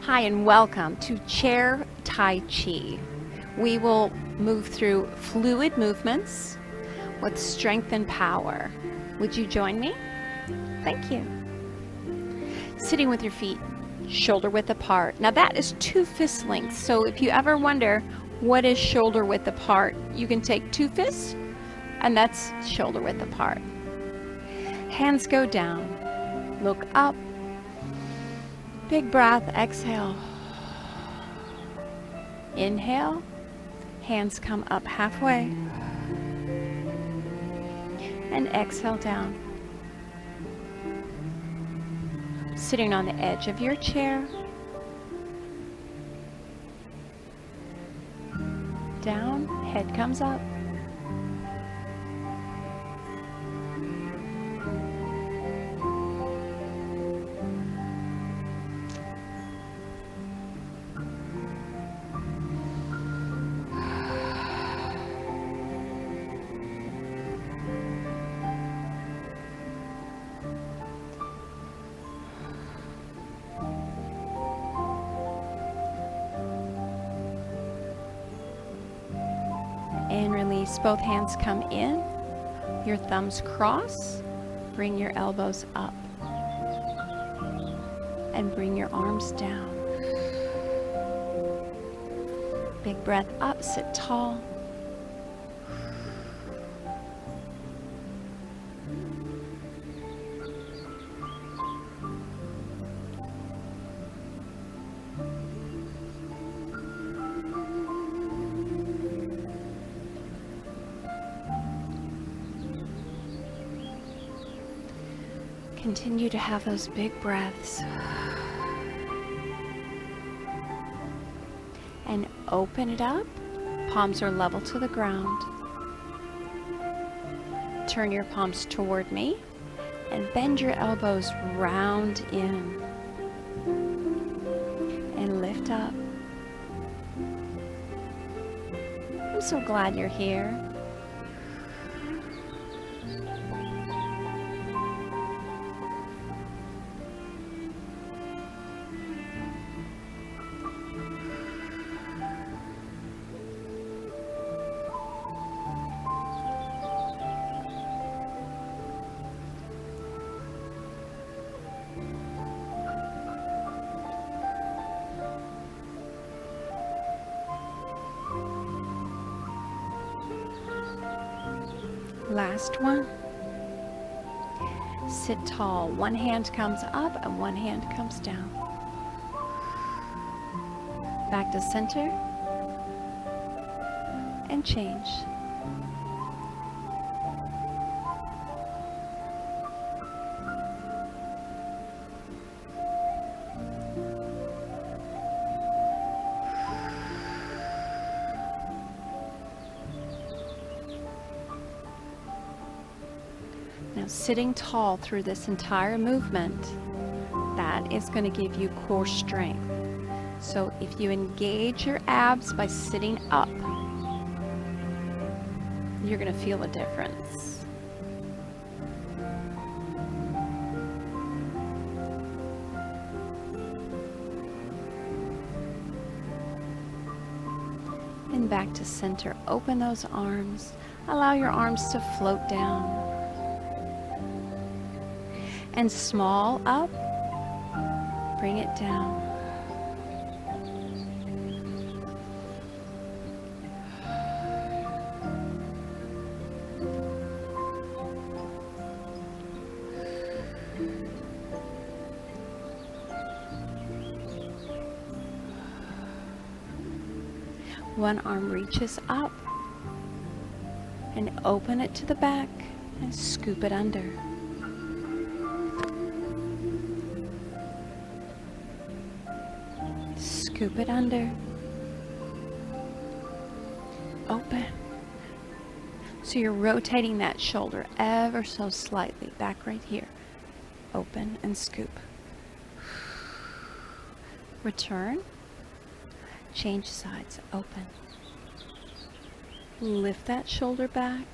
Hi and welcome to Chair Tai Chi. We will move through fluid movements with strength and power. Would you join me? Thank you. Sitting with your feet shoulder width apart. Now that is 2 fist lengths. So if you ever wonder what is shoulder width apart, you can take 2 fists and that's shoulder width apart. Hands go down. Look up. Big breath, exhale. Inhale, hands come up halfway. And exhale down. Sitting on the edge of your chair. Down, head comes up. And release. Both hands come in. Your thumbs cross. Bring your elbows up. And bring your arms down. Big breath up. Sit tall. Continue to have those big breaths. And open it up. Palms are level to the ground. Turn your palms toward me and bend your elbows round in. And lift up. I'm so glad you're here. Last one. Sit tall. One hand comes up and one hand comes down. Back to center. And change. Now, sitting tall through this entire movement, that is going to give you core strength. So if you engage your abs by sitting up, you're going to feel a difference. And back to center. Open those arms. Allow your arms to float down. And small up, bring it down. One arm reaches up and open it to the back and scoop it under. Scoop it under. Open. So you're rotating that shoulder ever so slightly. Back right here. Open and scoop. Return. Change sides. Open. Lift that shoulder back.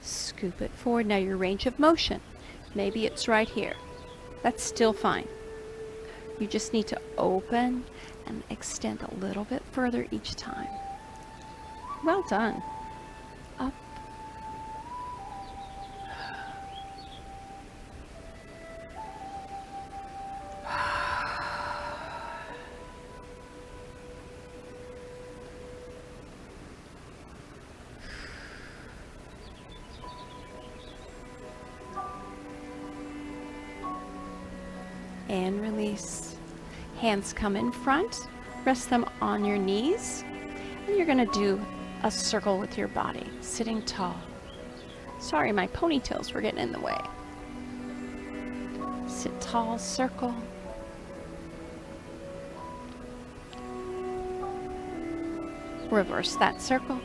Scoop it forward. Now your range of motion. Maybe it's right here. That's still fine. You just need to open and extend a little bit further each time. Well done. Up. And release. Hands come in front, rest them on your knees, and you're going to do a circle with your body, sitting tall. Sorry, my ponytails were getting in the way. Sit tall, circle. Reverse that circle,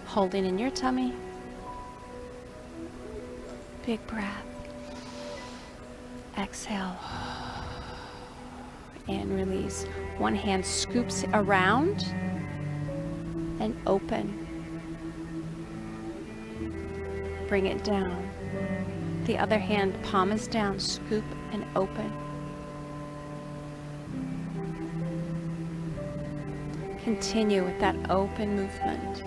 holding in your tummy. Big breath. Exhale and release. One hand scoops around and open. Bring it down. The other hand, palm is down, scoop and open. Continue with that open movement.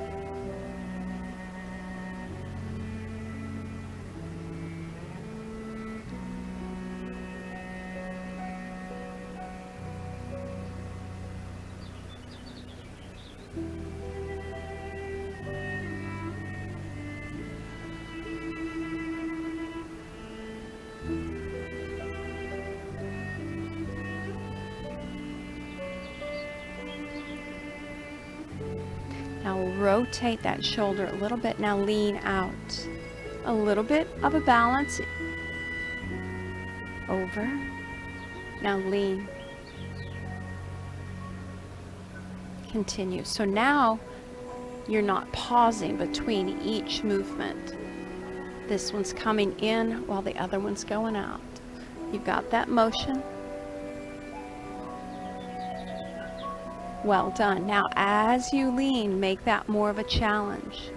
Now rotate that shoulder a little bit. Now lean out. A little bit of a balance. Over. Now lean. Continue. So now you're not pausing between each movement. This one's coming in while the other one's going out. You've got that motion. Well done. Now as you lean, make that more of a challenge.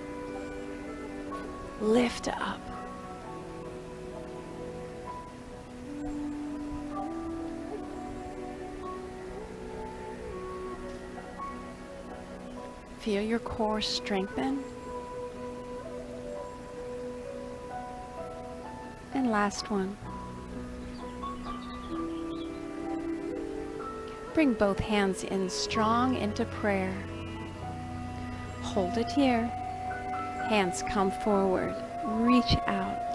Lift up. Feel your core strengthen. And last one. Bring both hands in strong into prayer. Hold it here. Hands come forward. Reach out.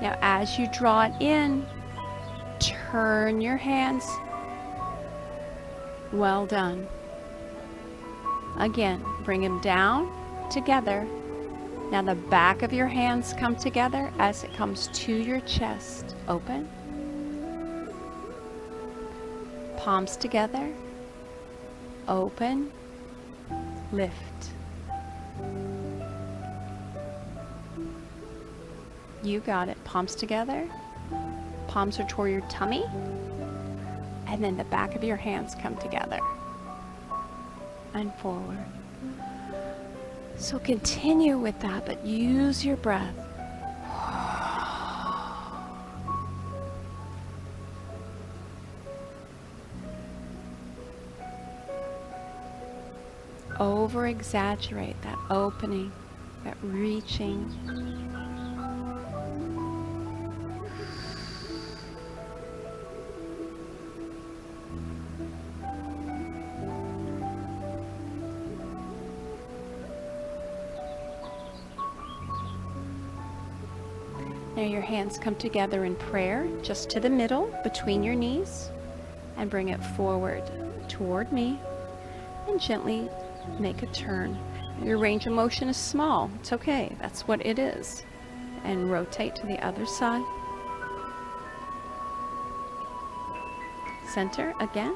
Now as you draw it in, turn your hands. Well done. Again, bring them down together. Now the back of your hands come together as it comes to your chest. Open. Palms together. Open. Lift. You got it. Palms together. Palms are toward your tummy. And then the back of your hands come together. And forward. So continue with that, but use your breath. Over exaggerate that opening, that reaching. Now your hands come together in prayer, just to the middle, between your knees, and bring it forward toward me, and gently make a turn. Your range of motion is small. It's okay. That's what it is. And rotate to the other side. Center again.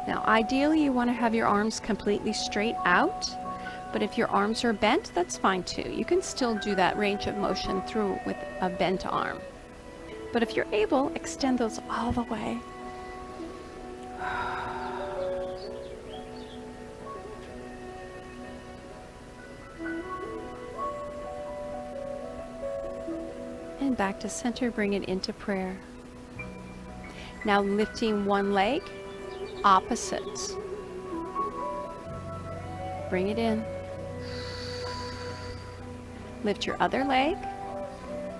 Now ideally you want to have your arms completely straight out, but if your arms are bent, that's fine too. You can still do that range of motion through with a bent arm. But if you're able, extend those all the way. And back to center, bring it into prayer. Now lifting one leg, opposites. Bring it in. Lift your other leg.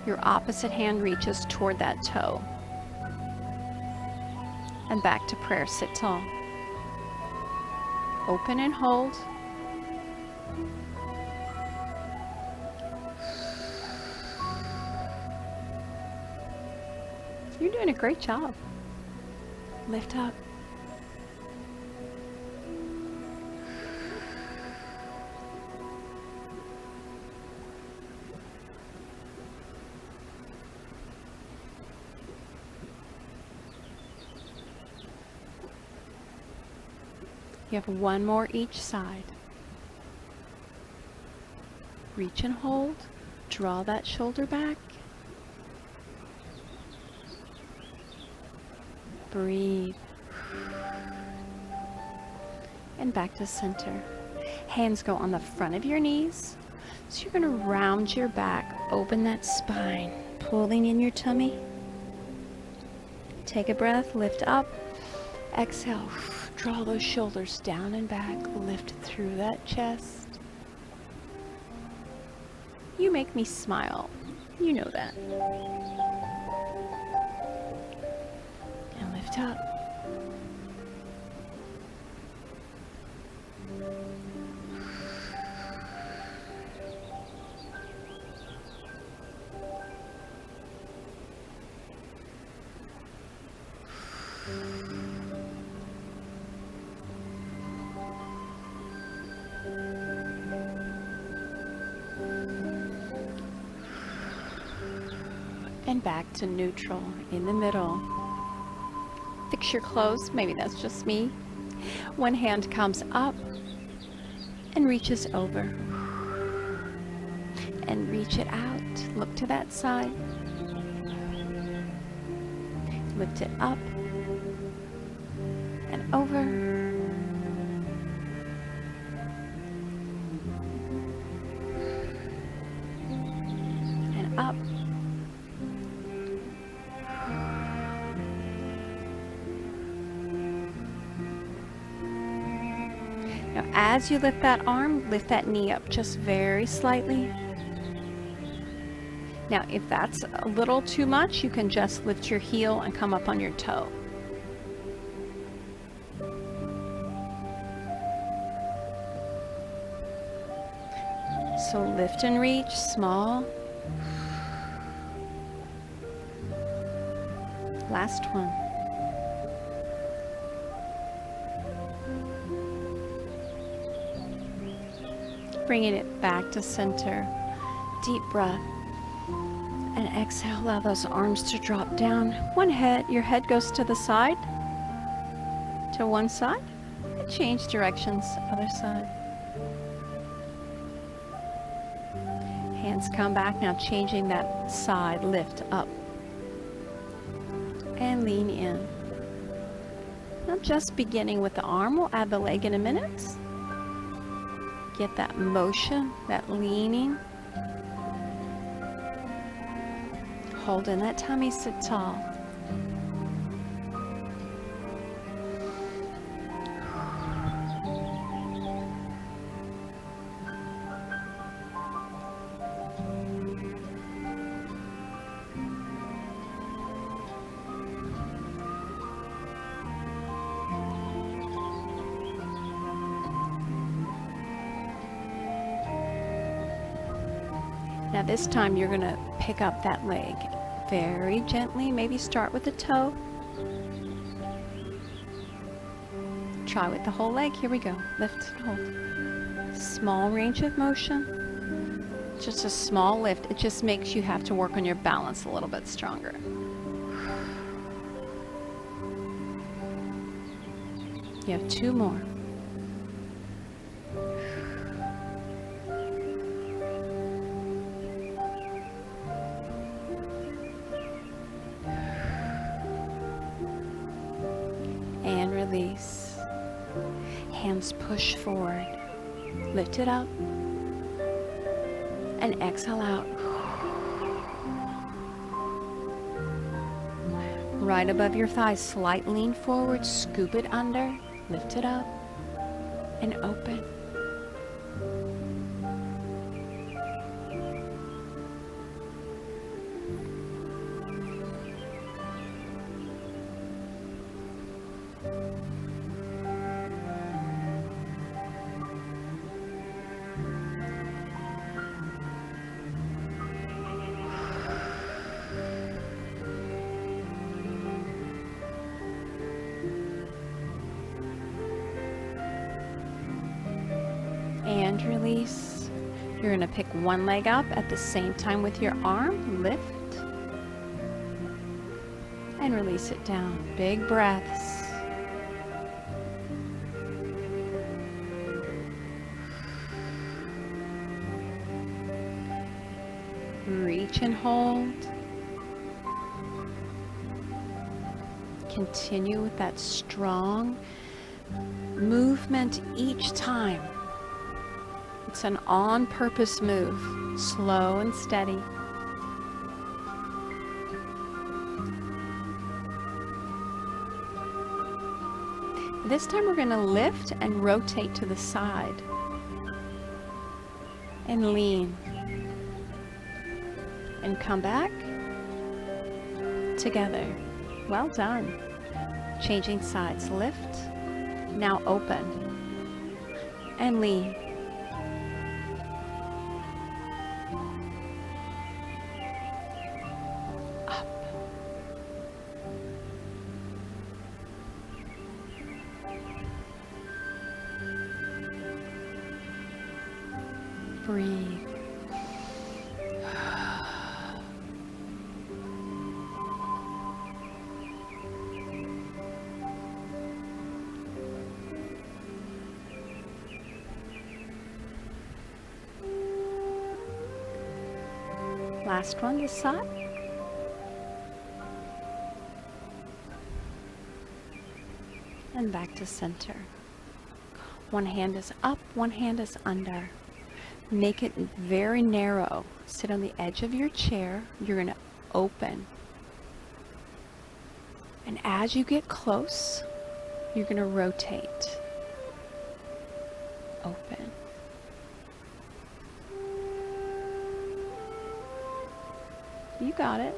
Your opposite hand reaches toward that toe. And back to prayer, sit tall. Open and hold. You're doing a great job. Lift up. You have one more each side. Reach and hold. Draw that shoulder back. Breathe. And back to center. Hands go on the front of your knees. So you're going to round your back, open that spine, pulling in your tummy. Take a breath, lift up. Exhale. Draw those shoulders down and back. Lift through that chest. You make me smile. You know that. And lift up. And back to neutral in the middle. Fix your clothes. Maybe that's just me. One hand comes up and reaches over. And reach it out. Look to that side. Lift it up and over. And up. Now, as you lift that arm, lift that knee up just very slightly. Now, if that's a little too much, you can just lift your heel and come up on your toe. So lift and reach, small. Last one. Bringing it back to center. Deep breath. And exhale, allow those arms to drop down. Your head goes to the side, to one side, and change directions, other side. Hands come back, now changing that side, lift up. And lean in. Now just beginning with the arm, we'll add the leg in a minute. Get that motion, that leaning. Hold in that tummy, sit tall. Now this time you're going to pick up that leg very gently, maybe start with the toe. Try with the whole leg. Here we go. Lift and hold. Small range of motion. Just a small lift. It just makes you have to work on your balance a little bit stronger. You have two more. And release. Hands push forward. Lift it up. And exhale out. Right above your thighs, slight lean forward, scoop it under, lift it up, and open. And release. You're going to pick one leg up at the same time with your arm. Lift. And release it down. Big breaths. Reach and hold. Continue with that strong movement each time. It's an on-purpose move, slow and steady. This time we're going to lift and rotate to the side and lean and come back together. Well done. Changing sides. Lift. Now open and lean. Up. Breathe. Last one, this side. And back to center. One hand is up, one hand is under. Make it very narrow. Sit on the edge of your chair. You're going to open. And as you get close, you're going to rotate. Open. You got it.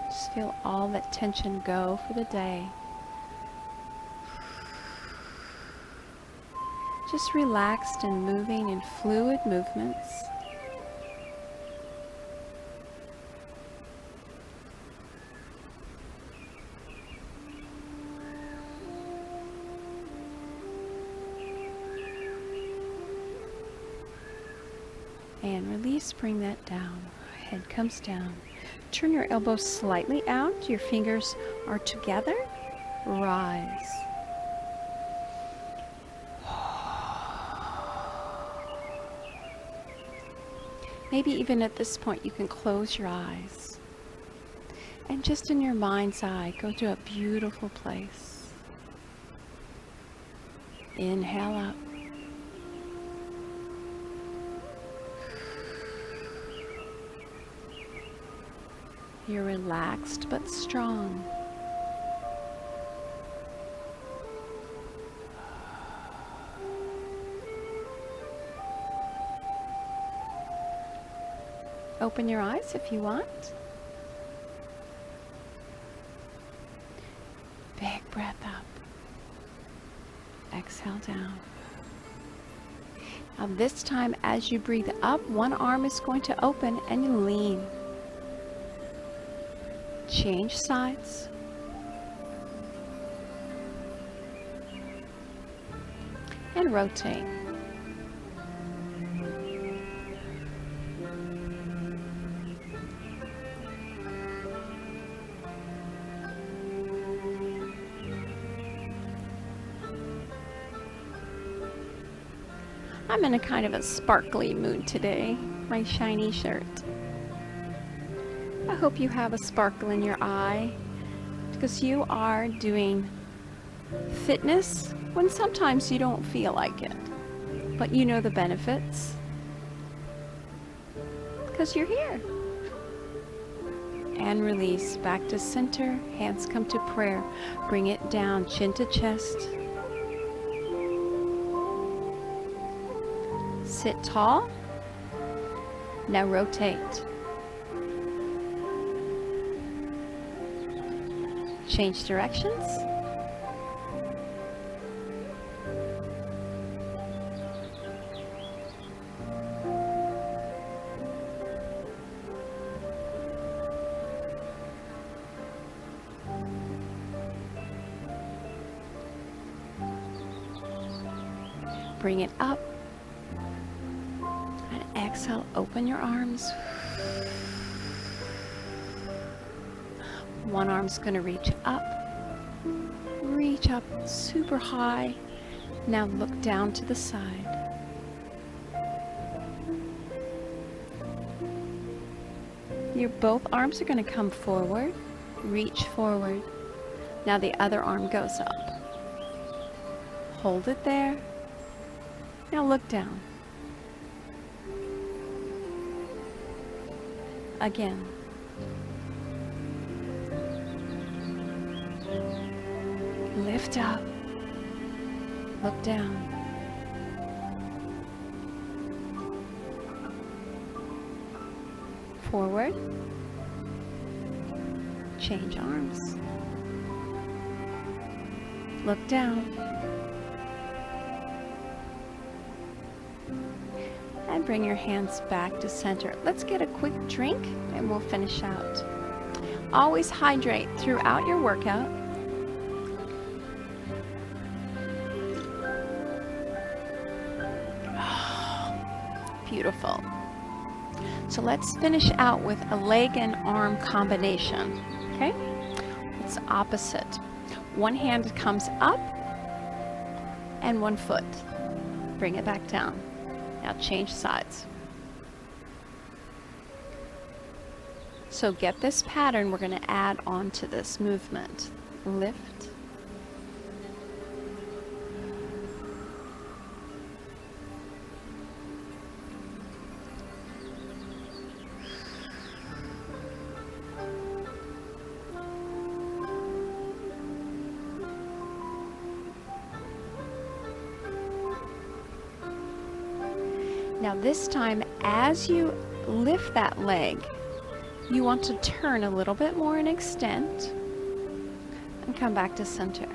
Just feel all that tension go for the day. Just relaxed and moving in fluid movements. And release, bring that down. Head comes down. Turn your elbows slightly out. Your fingers are together. Rise. Maybe even at this point you can close your eyes. And just in your mind's eye, go to a beautiful place. Inhale up. You're relaxed but strong. Open your eyes if you want. Big breath up. Exhale down. Now this time as you breathe up, one arm is going to open and you lean. Change sides. And rotate. I'm in a kind of a sparkly mood today. My shiny shirt. I hope you have a sparkle in your eye. because you are doing fitness when sometimes you don't feel like it, but you know the benefits because you're here. And release back to center. Hands come to prayer. Bring it down, chin to chest. Sit tall. Now rotate. Change directions. Bring it up. And exhale, open your arms. One arm's going to reach up super high. Now look down to the side. Your both arms are going to come forward, reach forward. Now the other arm goes up. Hold it there. Now look down. Again. Lift up. Look down. Forward. Change arms. Look down. And bring your hands back to center. Let's get a quick drink and we'll finish out. Always hydrate throughout your workout. Beautiful. So let's finish out with a leg and arm combination. Okay? It's opposite. One hand comes up and one foot. Bring it back down. Now change sides. So get this pattern we're going to add on to this movement. Lift. Now this time, as you lift that leg, you want to turn a little bit more and extend and come back to center.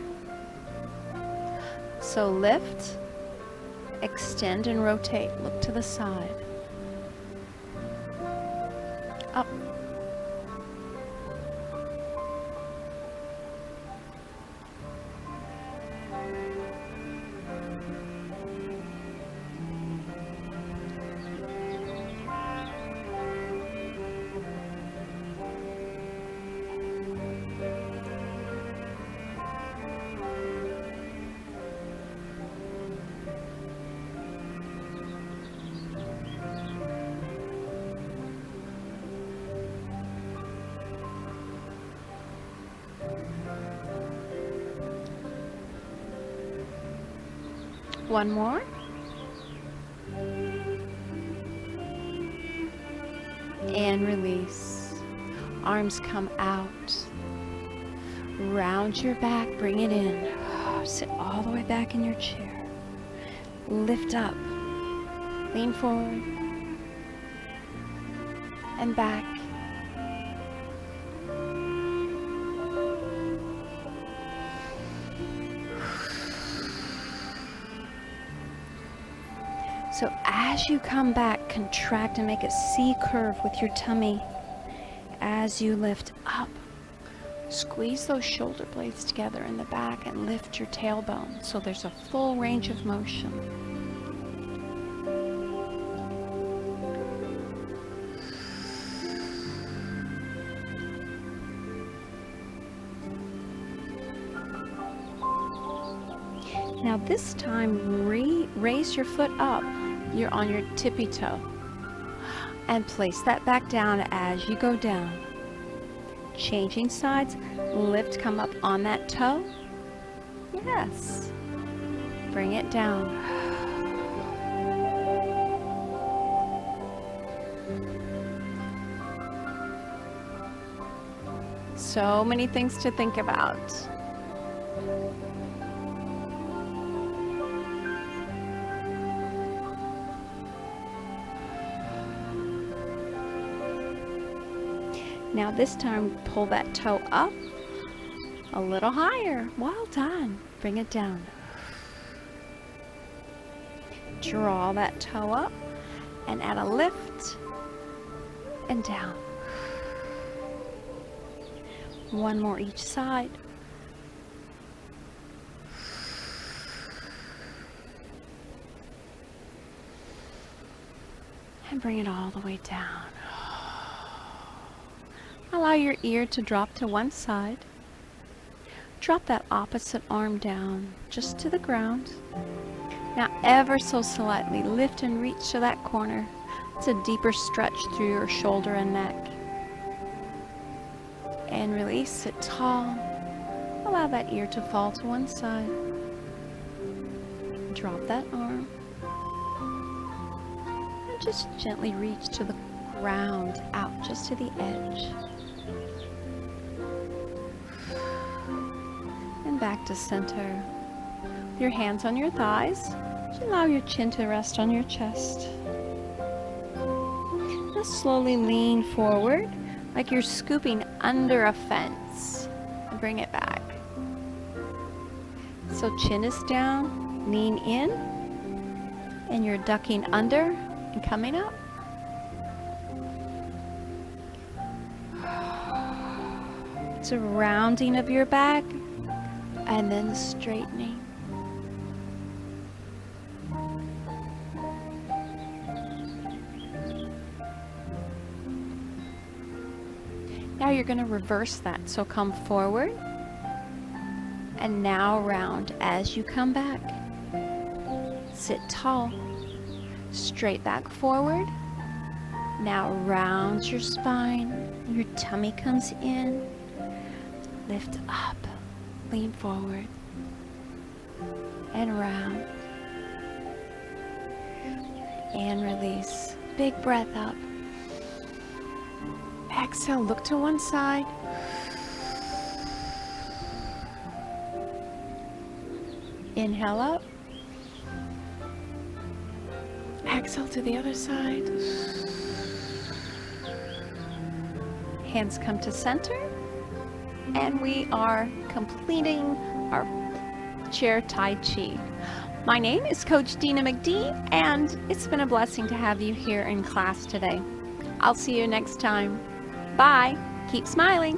So lift, extend and rotate. Look to the side. Up. One more. And release. Arms come out. Round your back, bring it in. Sit all the way back in your chair. Lift up. Lean forward. And back. So as you come back, contract and make a C curve with your tummy. As you lift up, squeeze those shoulder blades together in the back and lift your tailbone so there's a full range of motion. Now this time, raise your foot up. You're on your tippy toe. And place that back down as you go down. Changing sides. Lift, come up on that toe. Yes. Bring it down. So many things to think about. Now this time, pull that toe up a little higher. Well done. Bring it down. Draw that toe up and add a lift and down. One more each side. And bring it all the way down. Allow your ear to drop to one side. Drop that opposite arm down just to the ground. Now ever so slightly lift and reach to that corner. It's a deeper stretch through your shoulder and neck. And release, sit tall. Allow that ear to fall to one side. Drop that arm. And just gently reach to the ground, out just to the edge. And back to center. With your hands on your thighs, just allow your chin to rest on your chest. Now slowly lean forward like you're scooping under a fence and bring it back. So chin is down, lean in, and you're ducking under and coming up. It's a rounding of your back and then straightening. Now you're going to reverse that. So come forward and now round as you come back. Sit tall. Straight back forward. Now round your spine. Your tummy comes in. Lift up. Lean forward. And round. And release. Big breath up. Exhale, look to one side. Inhale up. Exhale to the other side. Hands come to center. And we are completing our Chair Tai Chi. My name is Coach Dina McD, and it's been a blessing to have you here in class today. I'll see you next time. Bye. Keep smiling.